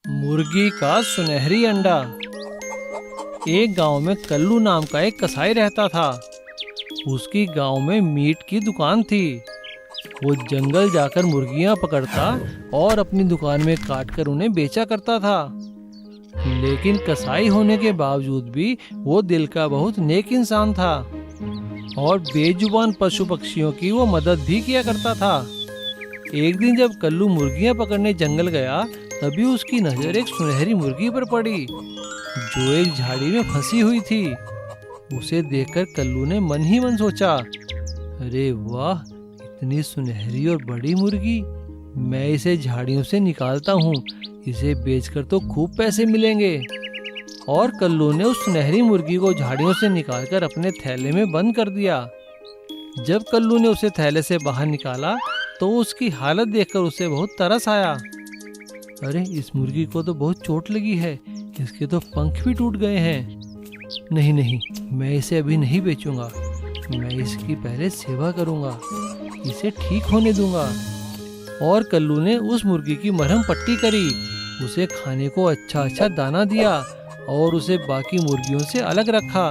मुर्गी का सुनहरी अंडा। एक गांव में कल्लू नाम का एक कसाई रहता था। उसकी गांव में मीट की दुकान थी। वो जंगल जाकर मुर्गियां पकड़ता और अपनी दुकान में काट कर उन्हें बेचा करता था। लेकिन कसाई होने के बावजूद भी वो दिल का बहुत नेक इंसान था और बेजुबान पशु पक्षियों की वो मदद भी किया करता था। एक दिन जब कल्लू मुर्गियां पकड़ने जंगल गया, तभी उसकी नजर एक सुनहरी मुर्गी पर पड़ी जो एक झाड़ी में फंसी हुई थी। उसे देखकर कल्लू ने मन ही मन सोचा, अरे वाह, इतनी सुनहरी और बड़ी मुर्गी, मैं इसे झाड़ियों से निकालता हूँ, इसे बेचकर तो खूब पैसे मिलेंगे। और कल्लू ने उस सुनहरी मुर्गी को झाड़ियों से निकालकर अपने थैले में बंद कर दिया। जब कल्लू ने उसे थैले से बाहर निकाला तो उसकी हालत देखकर उसे बहुत तरस आया। अरे, इस मुर्गी को तो बहुत चोट लगी है, इसके तो पंख भी टूट गए हैं। नहीं नहीं, मैं इसे अभी नहीं बेचूंगा, मैं इसकी पहले सेवा करूंगा, इसे ठीक होने दूंगा। और कल्लू ने उस मुर्गी की मरहम पट्टी करी, उसे खाने को अच्छा अच्छा दाना दिया और उसे बाकी मुर्गियों से अलग रखा।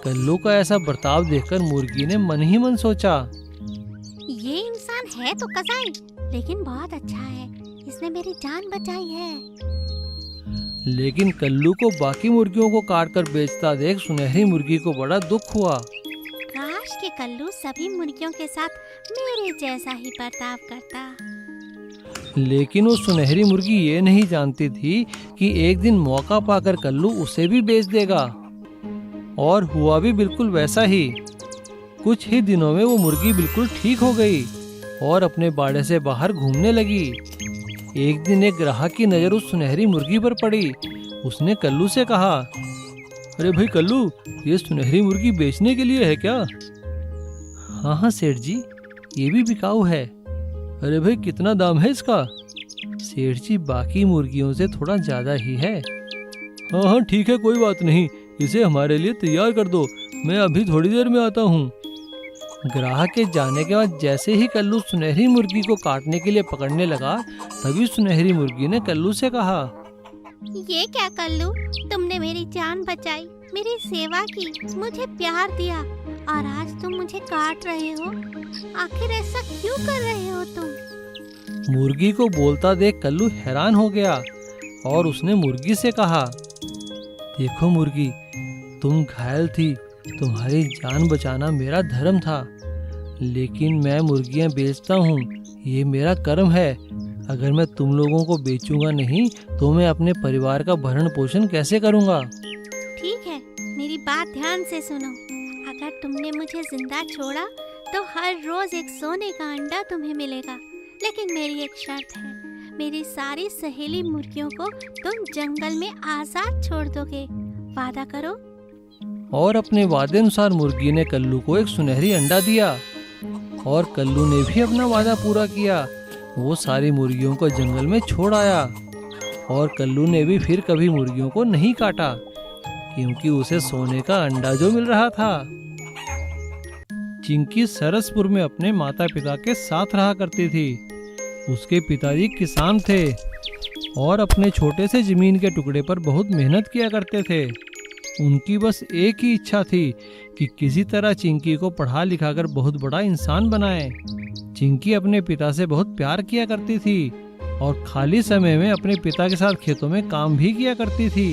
कल्लू का ऐसा बर्ताव देखकर मुर्गी ने मन ही मन सोचा, ये इंसान है तो कसाई, लेकिन बहुत अच्छा है, इसने मेरी जान बचाई है। लेकिन कल्लू को बाकी मुर्गियों को काट कर बेचता देख सुनहरी मुर्गी को बड़ा दुख हुआ। काश कि कल्लू सभी मुर्गियों के साथ मेरे जैसा ही बर्ताव करता। लेकिन वो सुनहरी मुर्गी ये नहीं जानती थी कि एक दिन मौका पाकर कल्लू उसे भी बेच देगा। और हुआ भी बिल्कुल वैसा ही। कुछ ही दिनों में वो मुर्गी बिल्कुल ठीक हो गई और अपने बाड़े से बाहर घूमने लगी। एक दिन एक ग्राहक की नज़र उस सुनहरी मुर्गी पर पड़ी। उसने कल्लू से कहा, अरे भाई कल्लू, ये सुनहरी मुर्गी बेचने के लिए है क्या? हाँ हाँ सेठ जी, ये भी बिकाऊ है। अरे भाई, कितना दाम है इसका? सेठ जी, बाकी मुर्गियों से थोड़ा ज़्यादा ही है। हाँ हाँ ठीक है, कोई बात नहीं, इसे हमारे लिए तैयार कर दो, मैं अभी थोड़ी देर में आता हूँ। ग्राहक के जाने के बाद जैसे ही कल्लू सुनहरी मुर्गी को काटने के लिए पकड़ने लगा, तभी सुनहरी मुर्गी ने कल्लू से कहा, ये क्या कल्लू, तुमने मेरी जान बचाई, मेरी सेवा की, मुझे प्यार दिया और आज तुम मुझे काट रहे हो। आखिर ऐसा क्यों कर रहे हो तुम? मुर्गी को बोलता देख कल्लू हैरान हो गया और उसने मुर्गी से कहा, देखो मुर्गी, तुम घायल थी, तुम्हारी जान बचाना मेरा धर्म था, लेकिन मैं मुर्गियां बेचता हूँ, ये मेरा कर्म है। अगर मैं तुम लोगों को बेचूंगा नहीं तो मैं अपने परिवार का भरण पोषण कैसे करूँगा? ठीक है, मेरी बात ध्यान से सुनो। अगर तुमने मुझे जिंदा छोड़ा तो हर रोज एक सोने का अंडा तुम्हें मिलेगा, लेकिन मेरी एक शर्त है, मेरी सारी सहेली मुर्गियों को तुम जंगल में आजाद छोड़ दोगे, वादा करो। और अपने वादे अनुसार मुर्गी ने कल्लू को एक सुनहरी अंडा दिया और कल्लू ने भी अपना वादा पूरा किया। वो सारी मुर्गियों को जंगल में छोड़ आया और कल्लू ने भी फिर कभी मुर्गियों को नहीं काटा, क्योंकि उसे सोने का अंडा जो मिल रहा था। चिंकी सरसपुर में अपने माता पिता के साथ रहा करती थी। उसके पिताजी किसान थे और अपने छोटे से जमीन के टुकड़े पर बहुत मेहनत किया करते थे। उनकी बस एक ही इच्छा थी कि किसी तरह चिंकी को पढ़ा लिखाकर बहुत बड़ा इंसान बनाए। चिंकी अपने पिता से बहुत प्यार किया करती थी और खाली समय में अपने पिता के साथ खेतों में काम भी किया करती थी।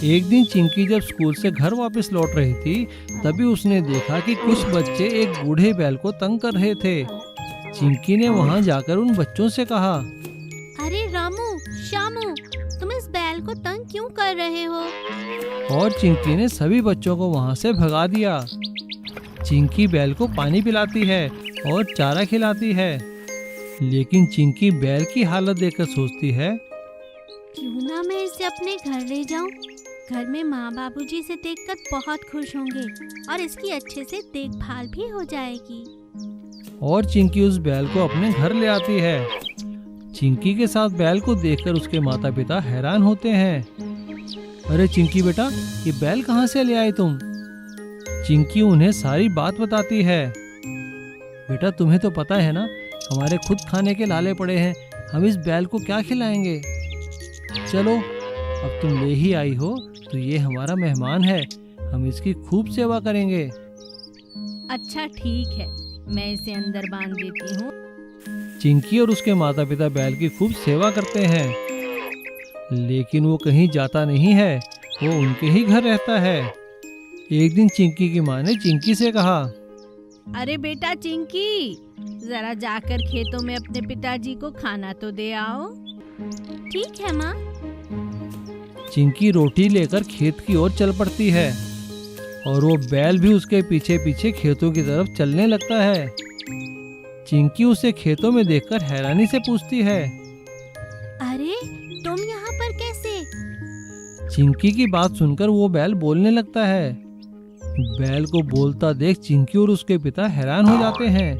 एक दिन चिंकी जब स्कूल से घर वापस लौट रही थी, तभी उसने देखा कि कुछ बच्चे एक बूढ़े बैल को तंग कर रहे थे। चिंकी ने वहां जाकर उन बच्चों से कहा, अरे रामू, श्यामू, तुम इस बैल को तंग क्यों कर रहे हो? और चिंकी ने सभी बच्चों को वहां से भगा दिया। चिंकी बैल को पानी पिलाती है और चारा खिलाती है, लेकिन चिंकी बैल की हालत देखकर सोचती है, क्यों ना मैं इसे अपने घर ले जाऊं? घर में माँ बाबूजी से देखकर बहुत खुश होंगे और इसकी अच्छे से देखभाल भी हो जाएगी। और चिंकी उस बैल को अपने घर ले आती है। चिंकी के साथ बैल को देखकर उसके माता पिता हैरान होते हैं। अरे चिंकी बेटा, ये बैल कहाँ से ले आए तुम? चिंकी उन्हें सारी बात बताती है। बेटा, तुम्हें तो पता है ना, हमारे खुद खाने के लाले पड़े हैं, हम इस बैल को क्या खिलाएंगे? चलो, अब तुम ले ही आई हो तो ये हमारा मेहमान है, हम इसकी खूब सेवा करेंगे। अच्छा ठीक है, मैं इसे अंदर बांध देती हूँ। चिंकी और उसके माता पिता बैल की खूब सेवा करते हैं, लेकिन वो कहीं जाता नहीं है, वो उनके ही घर रहता है। एक दिन चिंकी की माँ ने चिंकी से कहा, अरे बेटा चिंकी, जरा जाकर खेतों में अपने पिताजी को खाना तो दे आओ। ठीक है माँ। चिंकी रोटी लेकर खेत की ओर चल पड़ती है और वो बैल भी उसके पीछे पीछे खेतों की तरफ चलने लगता है। चिंकी उसे खेतों में देखकर हैरानी से पूछती है, अरे तुम यहाँ पर कैसे? चिंकी की बात सुनकर वो बैल बोलने लगता है। बैल को बोलता देख चिंकी और उसके पिता हैरान हो जाते हैं।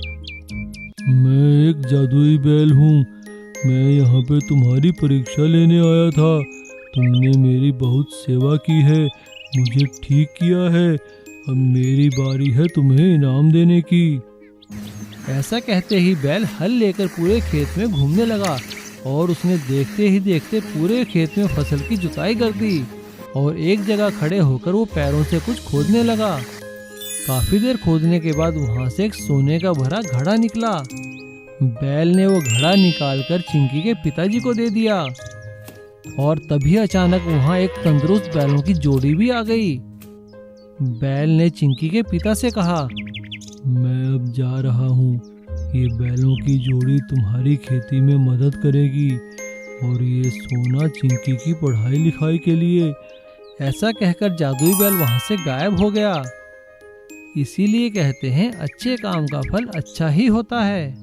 मैं एक जादुई बैल हूँ, मैं यहाँ पे तुम्हारी परीक्षा लेने आया था। तुमने मेरी बहुत सेवा की है, मुझे ठीक किया है, अब मेरी बारी है तुम्हें इनाम देने की। ऐसा कहते ही बैल हल लेकर पूरे खेत में घूमने लगा और उसने देखते ही देखते पूरे खेत में फसल की जुताई कर दी और एक जगह खड़े होकर वो पैरों से कुछ खोदने लगा। काफी देर खोदने के बाद वहां से एक सोने का भरा घड़ा निकला। बैल ने वो घड़ा निकालकर चिंकी के पिताजी को दे दिया और तभी अचानक वहां एक तंदुरुस्त बैलों की जोड़ी भी आ गई। बैल ने चिंकी के पिता से कहा, मैं अब जा रहा हूँ, ये बैलों की जोड़ी तुम्हारी खेती में मदद करेगी और ये सोना चिंकी की पढ़ाई लिखाई के लिए। ऐसा कहकर जादुई बैल वहां से गायब हो गया। इसीलिए कहते हैं अच्छे काम का फल अच्छा ही होता है।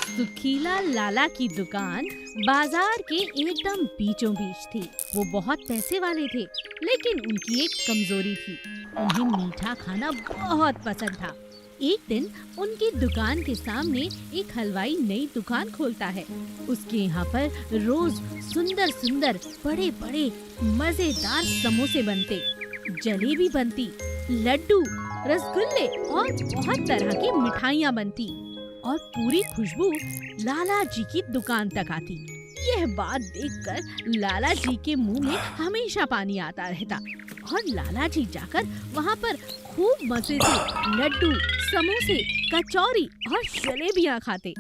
सुखीला लाला की दुकान बाजार के एकदम बीचों बीच थी। वो बहुत पैसे वाले थे, लेकिन उनकी एक कमजोरी थी, उन्हें मीठा खाना बहुत पसंद था। एक दिन उनकी दुकान के सामने एक हलवाई नई दुकान खोलता है। उसके यहाँ पर रोज सुंदर सुंदर बड़े बड़े मजेदार समोसे बनते, जलेबी बनती, लड्डू, रसगुल्ले और बहुत तरह की मिठाइयाँ बनती और पूरी खुशबू लाला जी की दुकान तक आती। यह बात देखकर लाला जी के मुंह में हमेशा पानी आता रहता और लाला जी जाकर वहाँ पर खूब मजे से लड्डू, समोसे, कचौरी और जलेबियाँ खाते।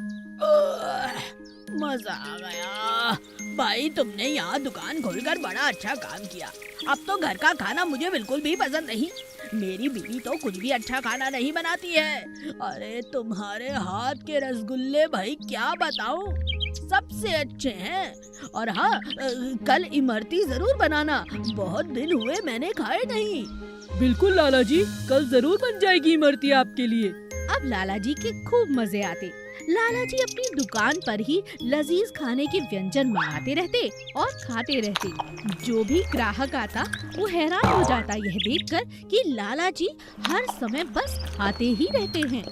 मजा आ गया भाई, तुमने यहाँ दुकान खोलकर बड़ा अच्छा काम किया। अब तो घर का खाना मुझे बिल्कुल भी पसंद नहीं। मेरी बीवी तो कुछ भी अच्छा खाना नहीं बनाती है। अरे तुम्हारे हाथ के रसगुल्ले भाई क्या बताऊं, सबसे अच्छे हैं। और हाँ, कल इमरती जरूर बनाना, बहुत दिन हुए मैंने खाए नहीं। बिल्कुल लाला जी, कल जरूर बन जाएगी इमरती आपके लिए। अब लाला जी के खूब मजे आते। लाला जी अपनी दुकान पर ही लजीज खाने के व्यंजन मंगाते रहते और खाते रहते। जो भी ग्राहक आता वो हैरान हो जाता यह देखकर कि लाला जी हर समय बस खाते ही रहते हैं।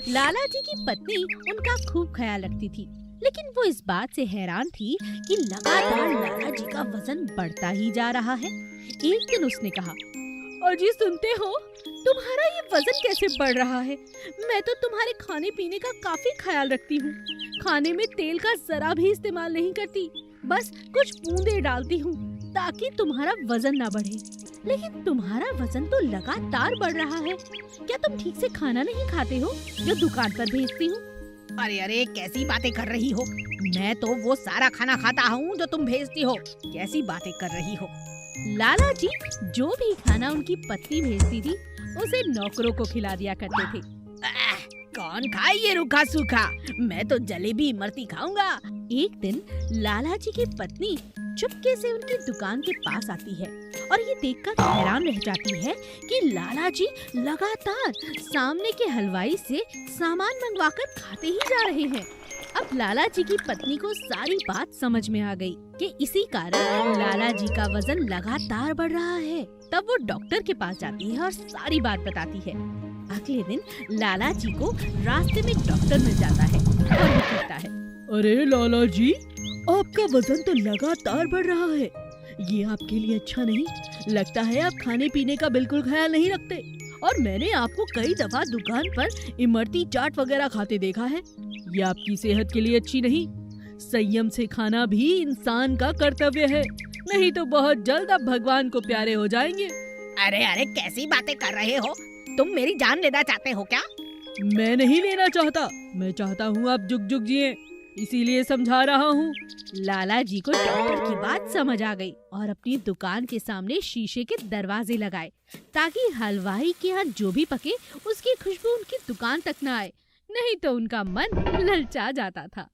लाला जी की पत्नी उनका खूब ख्याल रखती थी, लेकिन वो इस बात से हैरान थी कि लगातार लाला जी का वजन बढ़ता ही जा रहा है। एक दिन उसने कहा, अजी सुनते हो, तुम्हारा ये वजन कैसे बढ़ रहा है? मैं तो तुम्हारे खाने पीने का काफी ख्याल रखती हूँ। खाने में तेल का जरा भी इस्तेमाल नहीं करती, बस कुछ बूंदे डालती हूँ ताकि तुम्हारा वजन ना बढ़े। लेकिन तुम्हारा वजन तो लगातार बढ़ रहा है। क्या तुम ठीक से खाना नहीं खाते हो जो दुकान पर भेजती हूँ? अरे अरे, कैसी बातें कर रही हो? मैं तो वो सारा खाना खाता हूँ जो तुम भेजती हो। कैसी बातें कर रही हो? लाला जी जो भी खाना उनकी पत्नी भेजती थी उसे नौकरों को खिला दिया करते थे। कौन खाए ये रूखा सूखा? मैं तो जलेबी इमरती खाऊंगा। एक दिन लाला जी की पत्नी चुपके से उनकी दुकान के पास आती है और ये देखकर हैरान रह जाती है कि लाला जी लगातार सामने के हलवाई से सामान मंगवाकर खाते ही जा रहे हैं। अब लाला जी की पत्नी को सारी बात समझ में आ गई कि इसी कारण लाला जी का वजन लगातार बढ़ रहा है। तब वो डॉक्टर के पास जाती है और सारी बात बताती है। अगले दिन लाला जी को रास्ते में डॉक्टर मिल जाता है और वो कहता है, अरे लाला जी, आपका वजन तो लगातार बढ़ रहा है। ये आपके लिए अच्छा नहीं। लगता है आप खाने पीने का बिल्कुल ख्याल नहीं रखते। और मैंने आपको कई दफा दुकान पर इमरती चाट वगैरह खाते देखा है। ये आपकी सेहत के लिए अच्छी नहीं। संयम से खाना भी इंसान का कर्तव्य है, नहीं तो बहुत जल्द आप भगवान को प्यारे हो जाएंगे। अरे अरे कैसी बातें कर रहे हो, तुम मेरी जान लेना चाहते हो क्या? मैं नहीं लेना चाहता, मैं चाहता हूँ आप जुग जुग जिए, इसीलिए समझा रहा हूँ। लाला जी को डॉक्टर की बात समझ आ गई और अपनी दुकान के सामने शीशे के दरवाजे लगाए ताकि हलवाई के यहाँ जो भी पके उसकी खुशबू उनकी दुकान तक न आए, नहीं तो उनका मन ललचा जाता था।